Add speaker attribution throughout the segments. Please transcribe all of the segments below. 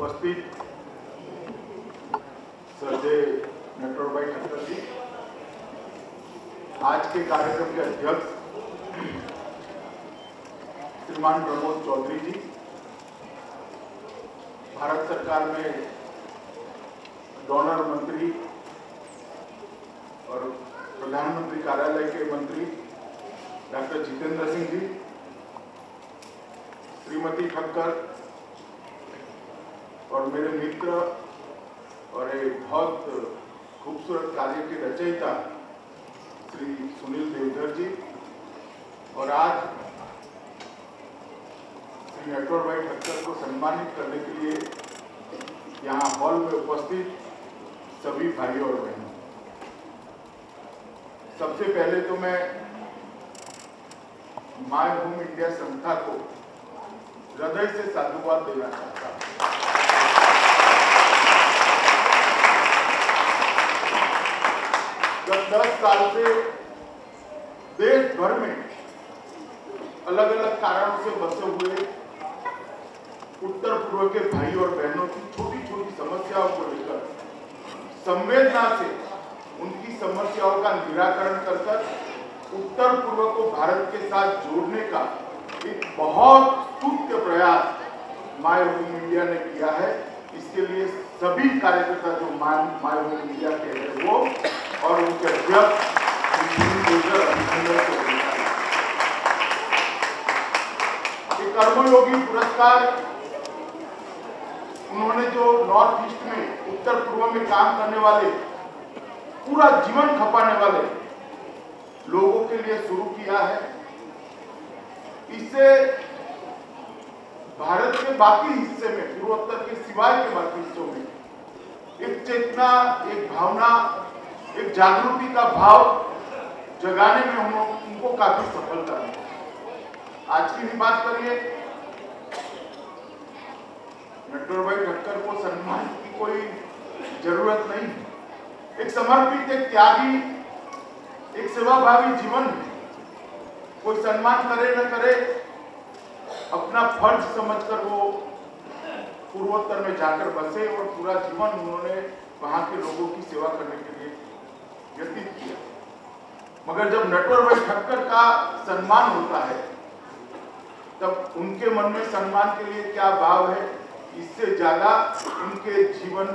Speaker 1: उपस्थित श्रद्धेय नटवर भाई ठक्कर जी, आज के कार्यक्रम के अध्यक्ष श्रीमान प्रमोद चौधरी जी, भारत सरकार में डोनर मंत्री और प्रधानमंत्री कार्यालय के मंत्री डॉक्टर जितेंद्र सिंह जी, श्रीमती ठक्कर और मेरे मित्र और एक बहुत खूबसूरत कार्य के रचयिता श्री सुनील देवधर जी, और आज श्री नटवर भाई ठक्कर को सम्मानित करने के लिए यहाँ हॉल में उपस्थित सभी भाइयों और बहनों, सबसे पहले तो मैं माय होम इंडिया संस्था को हृदय से साधुवाद देना चाहता हूँ। गत 10 साल से देश भर में अलग अलग कारणों से बसे हुए उत्तर पूर्व के भाई और बहनों की छोटी छोटी समस्याओं को लेकर संवेदना से उनकी समस्याओं का निराकरण कर उत्तर पूर्व को भारत के साथ जोड़ने का एक बहुत स्तुत्य प्रयास माय होम इंडिया ने किया है। इसके लिए सभी कार्यकर्ता जो माय होम इंडिया के हैं वो और उनके अध्यक्ष अभिनंदन को कर्मयोगी पुरस्कार उन्होंने जो नॉर्थ ईस्ट में उत्तर पूर्व में काम करने वाले पूरा जीवन खपाने वाले लोगों के लिए शुरू किया है। इससे भारत के बाकी हिस्से में, पूर्वोत्तर के सिवाय के बाकी हिस्सों में एक चेतना, एक भावना, एक जागृति का भाव जगाने में उनको काफी सफलता है। आज की भी बात करिए, नटवर भाई ठक्कर को सम्मान की कोई जरूरत नहीं है। एक समर्पित, एक त्यागी, एक सेवाभावी जीवन में कोई सम्मान करे न करे, अपना फर्ज समझकर वो पूर्वोत्तर में जाकर बसे और पूरा जीवन उन्होंने वहां के लोगों की सेवा करने के लिए व्यतीत किया। मगर जब नटवर भाई ठक्कर का सम्मान होता है तब उनके मन में सम्मान के लिए क्या भाव है, इससे ज्यादा उनके जीवन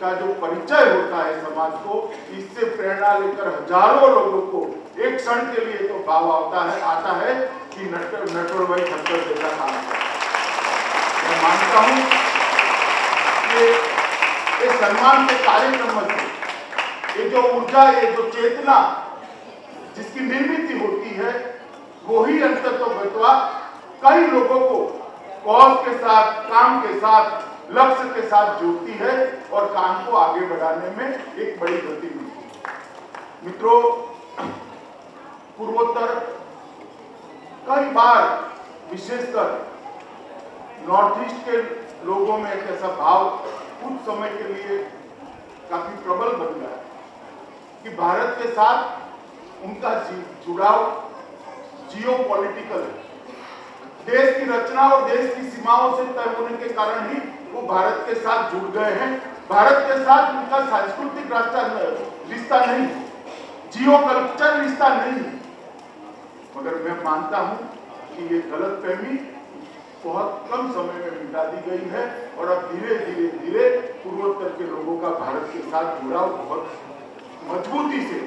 Speaker 1: का जो परिचय होता है समाज को, इससे प्रेरणा लेकर हजारों लोगों को एक क्षण के लिए तो भाव आता है कि नटवर भाई ठक्कर जैसा काम है। मैं मानता हूं कि ये सम्मान के कार्यक्रम में ये जो ऊर्जा, ये जो चेतना जिसकी निर्मित होती है, वो ही अंततः कई लोगों को कौज के साथ, काम के साथ, लक्ष्य के साथ जोड़ती है और काम को आगे बढ़ाने में एक बड़ी गति मिलती है। मित्रों, पूर्वोत्तर कई बार विशेषकर नॉर्थ ईस्ट के लोगों में एक ऐसा भाव कुछ समय के लिए काफी प्रबल बन गया कि भारत के साथ उनका जुड़ाव जियोपॉलिटिकल है। देश की रचना और देश की सीमाओं से तय होने के कारण ही वो भारत के साथ जुड़ गए हैं। भारत के साथ उनका सांस्कृतिक रिश्ता नहीं, जियो कल्चर रिश्ता नहीं। मगर मैं मानता हूं कि ये गलतफहमी बहुत कम समय में मिटा दी गई है और अब धीरे धीरे पूर्वोत्तर के लोगों का भारत के साथ जुड़ाव बहुत मजबूती से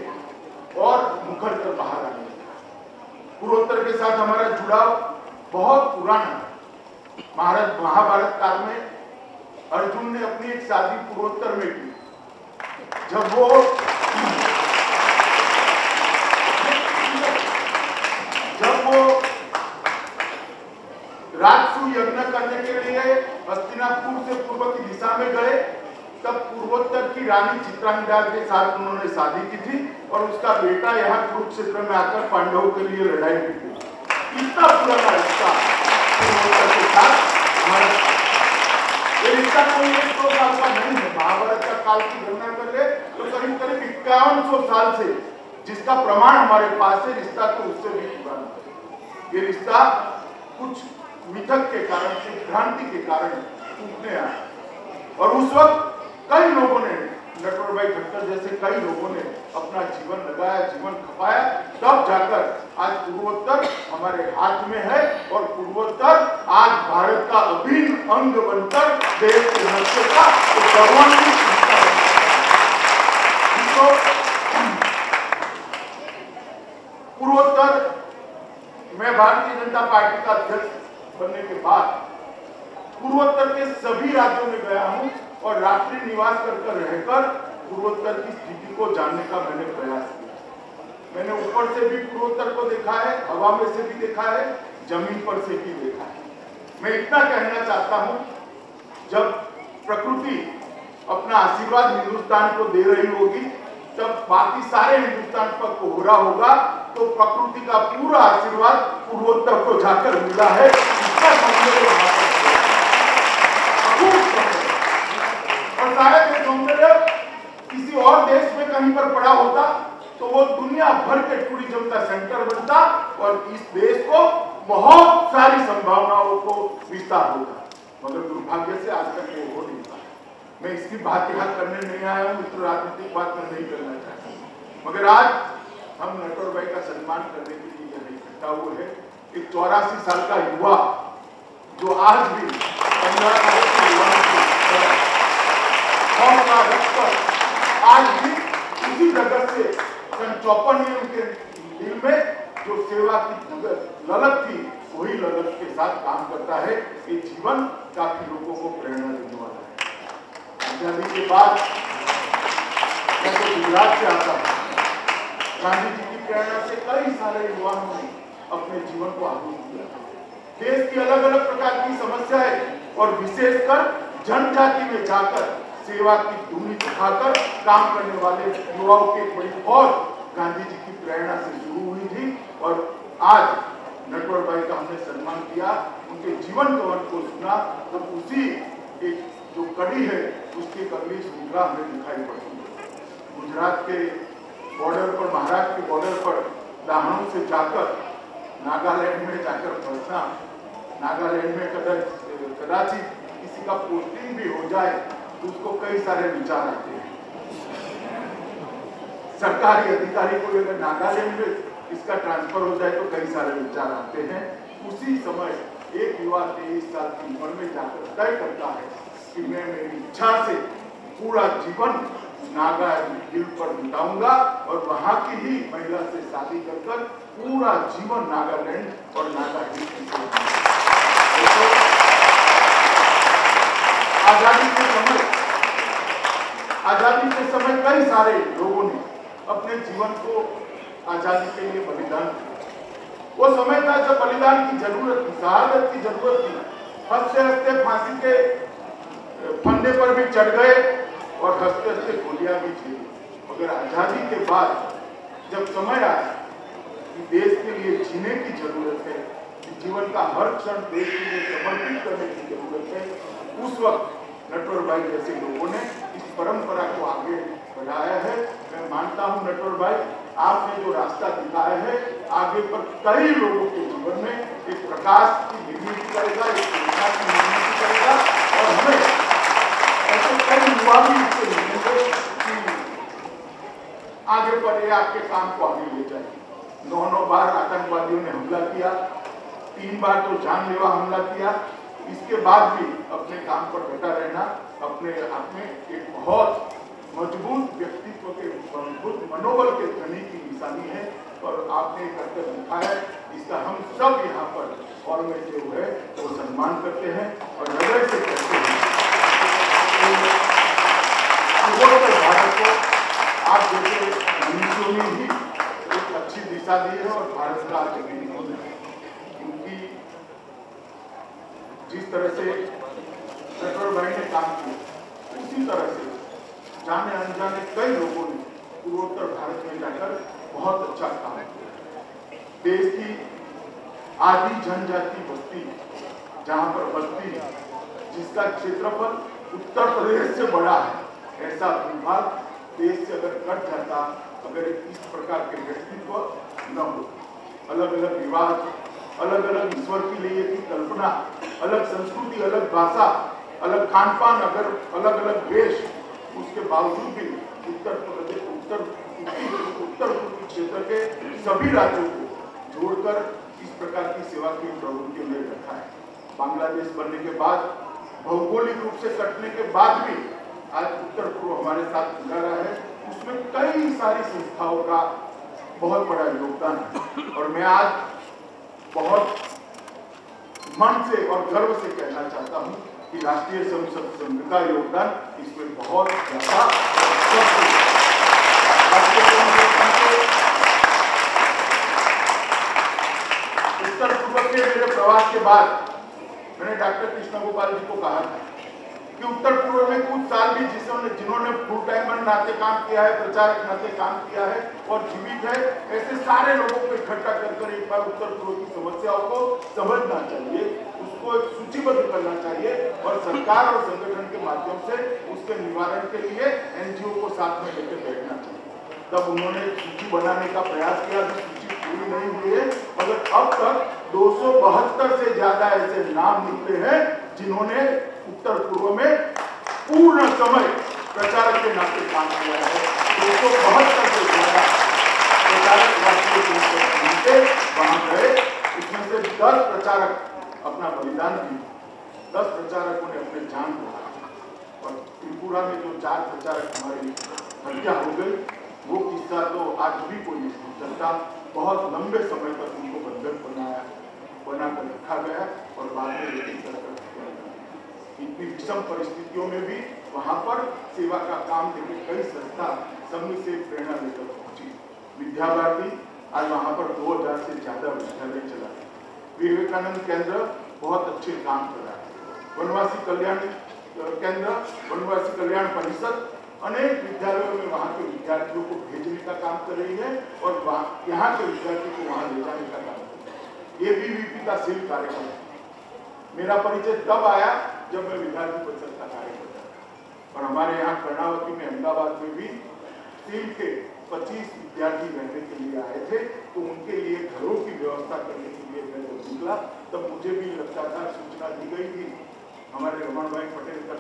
Speaker 1: और मुखर कर बाहर आने लगा। पूर्वोत्तर के साथ हमारा जुड़ाव बहुत पुराना है। महाभारत काल में अर्जुन ने अपनी एक शादी पूर्वोत्तर में की। जब वो राजसू यज्ञ करने के लिए हस्तिनापुर से पूर्व की दिशा में गए, तब पूर्वोत्तर की रानी चित्रांगदा के साथ उन्होंने शादी की थी और उसका बेटा यहाँ कुरुक्षेत्र में आकर पांडवों के लिए लड़ाई की थी। इतना पुराना रिश्ता पूर्वोत्तर के साथ हमारा, ये रिश्ता कोई 100 साल का नहीं है। महाभारत का काल की गणना कर ले तो करीब 5100 साल से जिसका प्रमाण हमारे पास है, रिश्ता तो उससे भी पुराना है। ये रिश्ता कुछ मिथक के कारण से, भ्रांति के कारण टूटने आया। और उस वक्त कई लोगों ने, नटवर भाई खट्टर जैसे कई लोगों ने अपना जीवन लगाया, जीवन खपाया, तब जाकर आज पूर्वोत्तर हमारे हाथ में है और पूर्वोत्तर आज भारत का अभिन्न अंग बनकर देश की नक्शा तो गौरवान्वित पूर्वोत्तर मैं भारतीय जनता पार्टी का अध्यक्ष बनने के बाद पूर्वोत्तर के सभी राज्यों में गया हूं और रात्रि निवास कर रहकर पूर्वोत्तर की स्थिति को जानने का मैंने प्रयास किया। मैंने ऊपर से भी पूर्वोत्तर को देखा है, हवा में से भी देखा है, जमीन पर से भी देखा है। मैं इतना कहना चाहता हूं, जब प्रकृति अपना आशीर्वाद हिंदुस्तान को दे रही होगी, जब बाकी सारे हिंदुस्तान पर कोहरा होगा, तो प्रकृति का पूरा आशीर्वाद पूर्वोत्तर को जाकर मिला है। इसका और शायद ये सौंदर्य किसी और देश में कहीं पर पड़ा होता तो वो दुनिया भर के टूरिज्म का सेंटर बनता और इस देश को बहुत सारी संभावनाओं को विस्तार होता, मगर दुर्भाग्य से आज तक वो हो नहीं पाया। मैं इसकी बात यहाँ करने नहीं आया हूँ, मित्र, राजनीतिक बात में नहीं करना चाहता, मगर आज हम नटवर भाई का सम्मान करने के लिए यहाँ इकट्ठा हुए हैं। एक 84 साल का युवा जो आज भी 15 आज भी उसी जगत से सन 54 में उनके दिल में जो सेवा की ललक थी, वही ललक के साथ काम करता है। ये जीवन काफी लोगों को प्रेरणा देने वाला है। आजादी के बाद मैं तो गुजरात से आता हूँ। गांधी जी की प्रेरणा से कई सारे युवाओं ने अपने जीवन को आहुति दिया। देश की अलग अलग प्रकार की समस्याएं और विशेषकर जनजाति में जाकर सेवा की धूनी उठाकर काम करने वाले युवाओं की बड़ी फौज गांधी जी की प्रेरणा से शुरू हुई थी और आज नटवर भाई का हमने सम्मान किया, उनके जीवन कवन को सुना, तो उसी एक जो कड़ी है उसकी अगली श्रृंखला हमें दिखाई पड़ती है। गुजरात के बॉर्डर पर, महाराष्ट्र के बॉर्डर पर दाहनों से जाकर नागालैंड में जाकर फंसना, नागालैंड में कदाचित किसी का पोस्टिंग भी हो जाए तो उसको कई सारे विचार आते हैं। सरकारी अधिकारी को अगर नागालैंड में इसका ट्रांसफर हो जाए तो कई सारे विचार आते हैं। उसी समय एक युवा 23 साल की उम्र में जाकर तय करता है कि मैं मेरी इच्छा से पूरा जीवन नागा हिल पर बिताऊंगा और वहां की ही महिला से शादी कर पूरा जीवन नागालैंड और नागा हिल की आजादी के समय कई सारे लोगों ने अपने जीवन को आजादी के लिए बलिदान किया। वो समय था जब बलिदान की जरूरत थी, शहादत की जरूरत थी। हंसते हंसते फांसी के फंदे पर भी चढ़ गए और हंसते हंसते गोलियां भी झेली। मगर आजादी के बाद जब समय आया कि देश के लिए जीने की जरूरत है, जीवन का हर क्षण देश के लिए समर्पित करने की जरूरत है, उस वक्त नटवर भाई जैसे लोगों ने इस परंपरा को आगे बढ़ाया है। मैं मानता हूं नटवर भाई, आपने जो रास्ता दिखाया है, आगे पर कई लोगों के जीवन में एक प्रकाश की निर्मित करेगा, एक प्रकाश की निर्मित करेगा और हमें ऐसे कई युवा भी इससे मिलेंगे कि आगे पर ये आपके काम को आगे ले जाए। 9 बार आतंकवादियों ने हमला किया, 3 बार तो जानलेवा हमला किया, इसके बाद भी अपने काम पर डटा रहना अपने आप में एक बहुत मजबूत व्यक्तित्व के, मजबूत मनोबल के धनी की निशानी है और आपने करके दिखाया है। इसका हम सब यहाँ पर हॉल में जो है वो सम्मान करते हैं और हृदय से करते हैं। भारत को आप जैसे मनुष्यों ने ही एक अच्छी दिशा दी है और भारत का आज क्योंकि जिस तरह से नटवर भाई ने काम किया, उसी तरह से जाने अनजाने कई लोगों ने पूर्वोत्तर भारत में जाकर बहुत अच्छा काम किया। देश की आधी जनजाति बस्ती जहां पर बस्ती जिसका क्षेत्रफल उत्तर प्रदेश से बड़ा है, ऐसा विभाग देश से अगर कट जाता, अगर इस प्रकार के व्यक्तित्व न हो, अलग अलग विवाद, अलग अलग ईश्वर की लिए की कल्पना, अलग संस्कृति, अलग भाषा, अलग खान पान, अगर अलग अलग वेश, उसके बावजूद भी उत्तर प्रदेश उत्तर पूर्वी क्षेत्र के सभी राज्यों को जोड़कर इस प्रकार की सेवा की प्रवृत्ति में रखा है। बांग्लादेश बनने के बाद, भौगोलिक रूप से कटने के बाद भी आज उत्तर पूर्व हमारे साथ जुड़ा रहा है। उसमें कई सारी संस्थाओं का बहुत बड़ा योगदान है और मैं आज बहुत मन से और गर्व से कहना चाहता हूं कि राष्ट्रीय संसद संघ का योगदान इसमें बहुत ज्यादा। उत्तर पूर्व के मेरे प्रवास के बाद मैंने डॉक्टर कृष्ण गोपाल जी को कहा था कि उत्तर पूर्व में कुछ साल भी जिन्होंने फुल टाइमर नाते काम किया है, प्रचारक नाते काम किया है और जीवित है, ऐसे सारे लोगों को इकट्ठा कर एक बार उत्तर पूर्व की समस्याओं को समझना चाहिए, उसको एक सूचीबद्ध करना चाहिए और सरकार और संगठन के माध्यम से उसके निवारण के लिए एनजीओ को साथ में लेकर बैठना चाहिए। तब उन्होंने सूची बनाने का प्रयास किया, सूची पूरी नहीं हुई है, मगर अब तक 272 से ज्यादा ऐसे नाम निकले हैं जिन्होंने उत्तर पूर्व में पूर्ण समय प्रचारक के नाते काम किया है। 272 से ज्यादा प्रचारक राष्ट्रीय संसद वहां गए, उसमें से 10 प्रचारक अपना बलिदान दिए, 10 प्रचारकों ने अपने जान को, और त्रिपुरा में जो 4 प्रचारक हमारी हत्या हो गई, वो किस्सा तो आज भी कोई नहीं भूल सकता। बहुत लंबे समय तक उनको बंधक बनाकर रखा गया और बाद में इतनी विषम परिस्थितियों में भी वहां पर सेवा का काम देकर कई संस्था संघ से प्रेरणा लेकर पहुंची। विद्या भारती आज वहां पर 2000 से ज्यादा विद्यालय चला है। विवेकानंद केंद्र बहुत अच्छे काम कर रहा है। वनवासी कल्याण केंद्र, वनवासी कल्याण परिषद अनेक विद्यालयों में वहां के विद्यार्थियों को भेजने का काम कर रही है और यहाँ के विद्यार्थियों को वहां ले जाने का काम कर रही है। एबीवीपी का सील कार्यक्रम, मेरा परिचय तब आया जब मैं विद्यार्थी परिषद का कार्य करता था और हमारे यहाँ कर्णावती में, अहमदाबाद में भी सील के 25 विद्यार्थी रहने के लिए आए थे, तो उनके लिए घरों की व्यवस्था करने के लिए मैं जब निकला तब मुझे भी लगता था, सूचना दी गई थी हमारे रमन भाई पटेल कर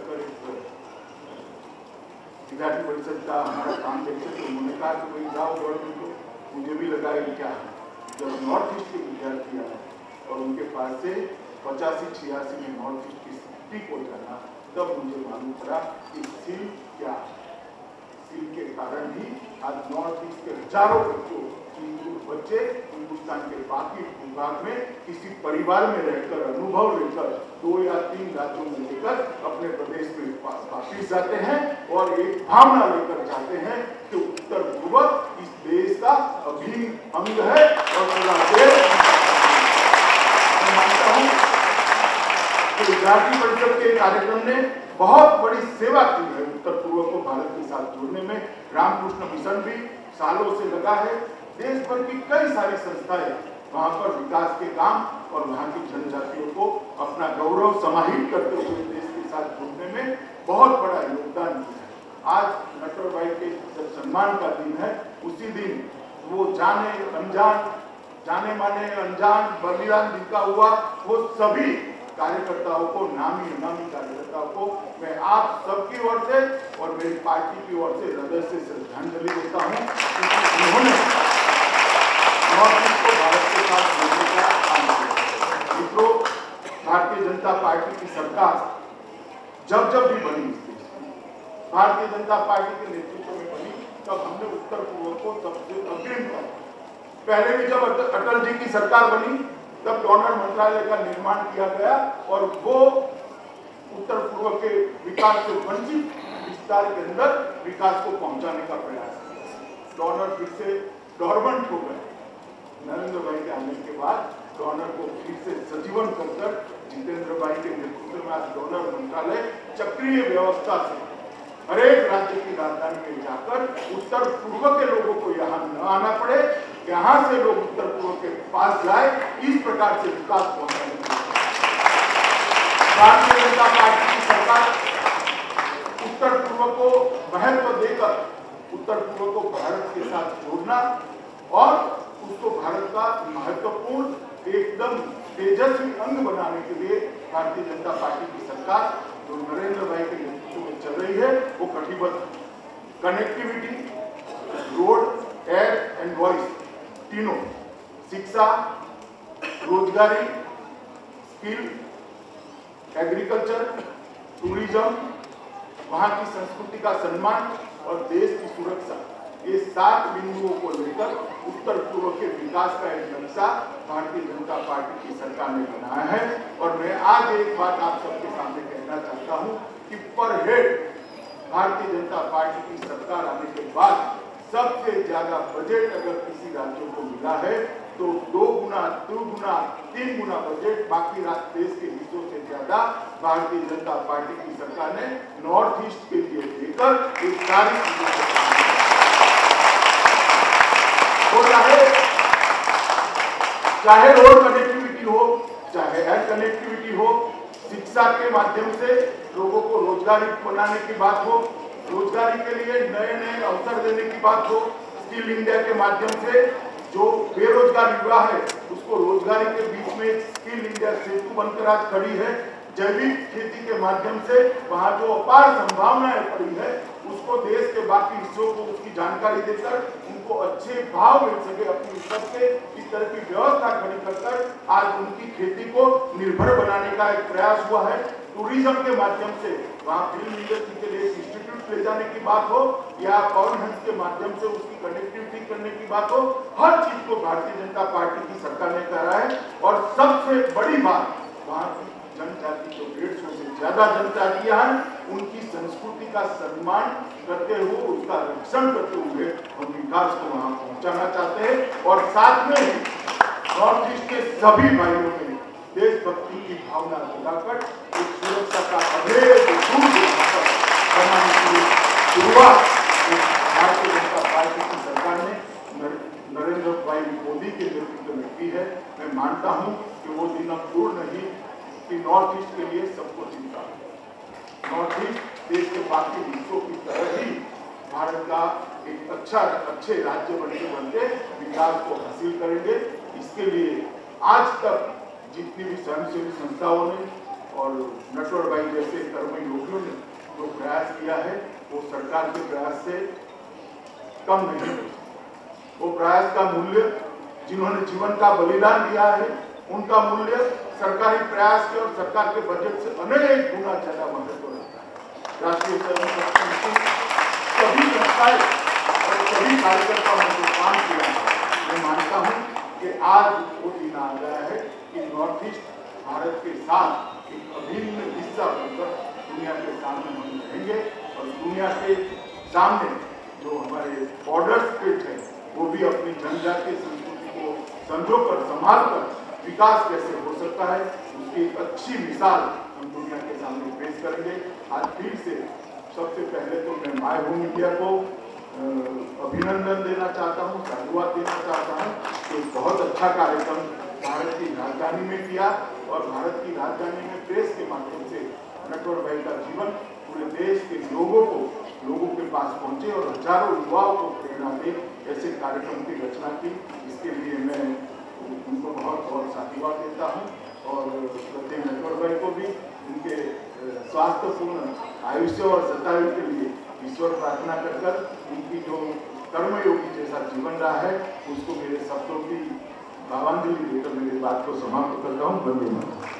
Speaker 1: विद्यार्थी परिषद का हमारा काम देखते, तो उन्होंने कहा कि भाई जाओ गवर्नमेंट को। मुझे भी लगा कि क्या जब नॉर्थ ईस्ट के विद्यार्थी आए और उनके पास से 85-86 में नॉर्थ ईस्ट की स्थिति को जाना, तब मुझे मालूम पड़ा कि सील क्या, सील के कारण ही आज नॉर्थ ईस्ट के हजारों बच्चे हिंदुस्तान के बाकी विभाग में किसी परिवार में रहकर अनुभव लेकर 2 या 3 राज्यों में लेकर अपने प्रदेश में वापिस जाते हैं और एक भावना लेकर जाते हैं कि उत्तर पूर्व इस देश का अभिन्न अंग है और पूरा देश। मैं मानता हूं कि विद्यार्थी परिषद के कार्यक्रम ने बहुत बड़ी सेवा की है उत्तर पूर्व को भारत के साथ जोड़ने में। रामकृष्ण मिशन भी सालों से लगा है। देश भर की कई सारी संस्थाएं वहां पर विकास के काम और वहां की जनजातियों को अपना गौरव समाहित करते हुए देश के साथ जुड़ने में बहुत बड़ा योगदान दिया है। आज नटवर भाई के जब सम्मान का दिन है, उसी दिन वो जाने माने अनजान बलिदान जिनका हुआ, वो सभी कार्यकर्ताओं को, नामी अनामी कार्यकर्ताओं को मैं आप सबकी ओर से और मेरी पार्टी की ओर से हृदय से श्रद्धांजलि देता हूँ, क्योंकि उन्होंने नॉर्थ ईस्ट को भारत के साथ जोड़ने का काम किया। मित्रों, भारतीय जनता पार्टी की सरकार जब भी बनी इस देश में, भारतीय जनता पार्टी के नेतृत्व में बनी, तब हमने उत्तर पूर्व को सबसे अग्रिम किया। पहले भी जब अटल जी की सरकार बनी तब डोनर मंत्रालय का निर्माण किया गया और वो उत्तर पूर्व के विकास से वंचित विस्तार के अंदर विकास को पहुंचाने का प्रयास किया। डोनर फिर से डोरमेंट हो गए। नरेंद्र भाई के आने के बाद डोनर को फिर से सजीवन कर जितेंद्र भाई के नेतृत्व में आज डोनर मंत्रालय चक्रीय व्यवस्था से हरेक राज्य की राजधानी में जाकर उत्तर पूर्व के लोगों को यहाँ न आना पड़े, यहाँ से लोग उत्तर पूर्व के पास जाए, इस प्रकार से विकास पहुंचाने के लिए भारतीय जनता पार्टी की सरकार उत्तर पूर्व को महत्व देकर उत्तर पूर्व को भारत के साथ जोड़ना और उसको भारत का महत्वपूर्ण एकदम तेजस्वी अंग बनाने के लिए भारतीय जनता पार्टी की सरकार जो नरेंद्र भाई के नेतृत्व में चल रही है वो कटिबद्ध। Connectivity, road, air and voice तीनों, शिक्षा, रोजगारी, स्किल, एग्रीकल्चर, टूरिज्म, वहां की संस्कृति का सम्मान और देश की सुरक्षा, ये 7 बिंदुओं को लेकर उत्तर पूर्व के विकास का एक नक्शा भारतीय जनता पार्टी की सरकार ने बनाया है। और मैं आज एक बात आप सबके सामने कहना चाहता हूं कि पर हेड भारतीय जनता पार्टी की सरकार आने के बाद सबसे ज्यादा बजट अगर किसी राज्यों को मिला है तो 2 गुना, 2 गुना, 3 गुना बजट बाकी देश के हिस्सों से ज्यादा भारतीय जनता पार्टी की सरकार ने नॉर्थ ईस्ट के लिए देकर एक सारी चीजों को, चाहे रोड कनेक्टिविटी हो, चाहे एयर कनेक्टिविटी हो, शिक्षा के माध्यम से लोगों को रोजगारी बनाने की बात हो, रोजगारी के लिए नए नए अवसर देने की बात हो, स्किल इंडिया के माध्यम से जो बेरोजगार युवा है उसको रोजगारी के बीच में स्किल इंडिया सेतु बनकर आज खड़ी है। जैविक खेती के माध्यम से वहां जो अपार संभावनाएं पड़ी है उसको देश के बाकी हिस्सों को उसकी जानकारी देकर उनको अच्छे भाव मिल सके, अपनी उपज के इस तरह की व्यवस्था खड़ी कर आज उनकी खेती को निर्भर बनाने का एक प्रयास हुआ है। टूरिज्म के माध्यम से वहाँ फिल्म इंडस्ट्री के लिए इंस्टीट्यूट ले जाने की बात हो या पवन हंस के माध्यम से उसकी कनेक्टिविटी करने की बात हो, हर चीज को भारतीय जनता पार्टी की सरकार ने करा है। और सबसे बड़ी बात, वहाँ की जनजाति जो 150 से ज्यादा जनजातियां हैं उनकी संस्कृति का सम्मान करते हुए, उसका रक्षण करते हुए हम विकास को वहाँ पहुँचाना चाहते हैं। और साथ में ही नॉर्थ ईस्ट के सभी भाइयों में देशभक्ति की भावना जगाकर एक सुरक्षा का अभेद बनाने की शुरुआत भारतीय जनता पार्टी की सरकार ने नरेंद्र भाई मोदी के नेतृत्व में की है। मैं मानता हूं कि वो दिन अब दूर नहीं कि नॉर्थ ईस्ट के लिए सबको चिंता है। नॉर्थ ईस्ट देश के बाकी हिस्सों की तरह ही भारत का एक अच्छे राज्य बनते विकास को हासिल करेंगे। इसके लिए आज तक जितनी भी स्वयंसेवी संस्थाओं ने और नटवर भाई जैसे कर्मी योगियों ने जो प्रयास किया है वो सरकार के प्रयास से कम नहीं है। वो प्रयास का मूल्य, जिन्होंने जीवन का बलिदान दिया है उनका मूल्य सरकारी प्रयास के और सरकार के बजट से अनेक गुना ज्यादा महत्व रखता है। राष्ट्रीय स्वयंसेवक संघ सभी संस्थाएं और सभी कार्यकर्ताओं ने जो काम किया है, मैं मानता हूँ कि आज वो दिन आ गया है कि नॉर्थ ईस्ट भारत के साथ एक अभिन्न हिस्सा बनकर दुनिया के सामने हम रहेंगे। और दुनिया के सामने जो हमारे बॉर्डर स्टेट है वो भी अपनी जनजातीय संस्कृति को संजोकर संभालकर विकास कैसे हो सकता है उसकी एक अच्छी मिसाल हम दुनिया के सामने पेश करेंगे। आज फिर से सबसे पहले तो मैं माय होम इंडिया को अभिनंदन देना चाहता हूँ, साधुवाद देना चाहता हूँ कि बहुत अच्छा कार्यक्रम भारत की राजधानी में किया और भारत की राजधानी में प्रेस के माध्यम से नटवर भाई का जीवन पूरे देश के लोगों के पास पहुंचे और हजारों युवाओं को प्रेरणा दे, ऐसे कार्यक्रम की रचना की। इसके लिए मैं उनको बहुत बहुत साधुवाद देता हूँ और श्रद्धेय नटवर भाई को भी उनके स्वास्थ्यपूर्ण आयुष्य और शतायु के लिए ईश्वर प्रार्थना कर उनकी जो कर्मयोगी जैसा जीवन रहा है उसको मेरे शब्दों की भावांजलि देकर मेरी बात को समाप्त करता हूँ। वंदे मातरम।